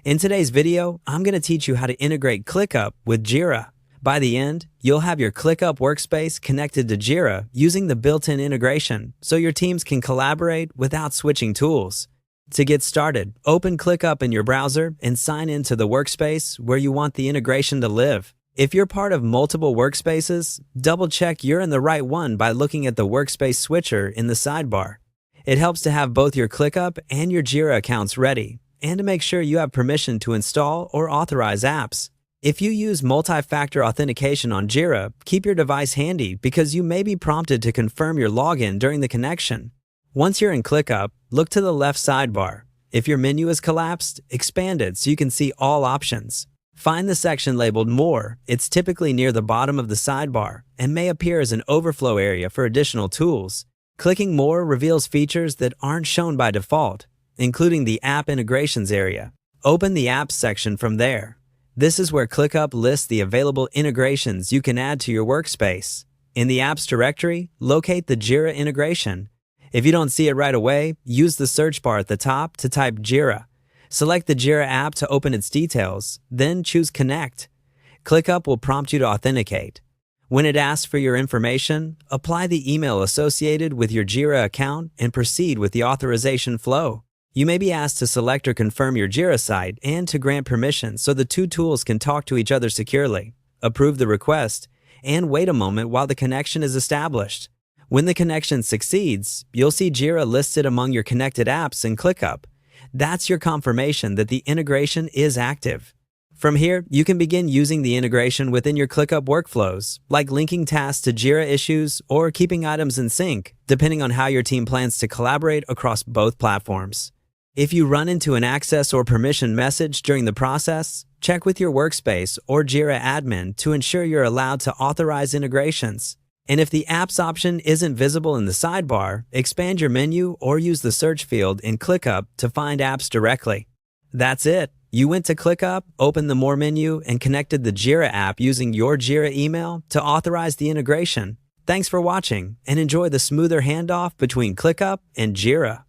In today's video, I'm going to teach you how to integrate ClickUp with Jira. By the end, you'll have your ClickUp workspace connected to Jira using the built-in integration so your teams can collaborate without switching tools. To get started, open ClickUp in your browser and sign into the workspace where you want the integration to live. If you're part of multiple workspaces, double-check you're in the right one by looking at the workspace switcher in the sidebar. It helps to have both your ClickUp and your Jira accounts ready, and to make sure you have permission to install or authorize apps. If you use multi-factor authentication on Jira, keep your device handy because you may be prompted to confirm your login during the connection. Once you're in ClickUp, look to the left sidebar. If your menu is collapsed, expand it so you can see all options. Find the section labeled More. It's typically near the bottom of the sidebar and may appear as an overflow area for additional tools. Clicking More reveals features that aren't shown by default, including the App Integrations area. Open the Apps section from there. This is where ClickUp lists the available integrations you can add to your workspace. In the Apps directory, locate the Jira integration. If you don't see it right away, use the search bar at the top to type Jira. Select the Jira app to open its details, then choose Connect. ClickUp will prompt you to authenticate. When it asks for your information, apply the email associated with your Jira account and proceed with the authorization flow. You may be asked to select or confirm your Jira site and to grant permission so the two tools can talk to each other securely. Approve the request and wait a moment while the connection is established. When the connection succeeds, you'll see Jira listed among your connected apps in ClickUp. That's your confirmation that the integration is active. From here, you can begin using the integration within your ClickUp workflows, like linking tasks to Jira issues or keeping items in sync, depending on how your team plans to collaborate across both platforms. If you run into an access or permission message during the process, check with your workspace or Jira admin to ensure you're allowed to authorize integrations. And if the Apps option isn't visible in the sidebar, expand your menu or use the search field in ClickUp to find apps directly. That's it. You went to ClickUp, opened the More menu, and connected the Jira app using your Jira email to authorize the integration. Thanks for watching, and enjoy the smoother handoff between ClickUp and Jira.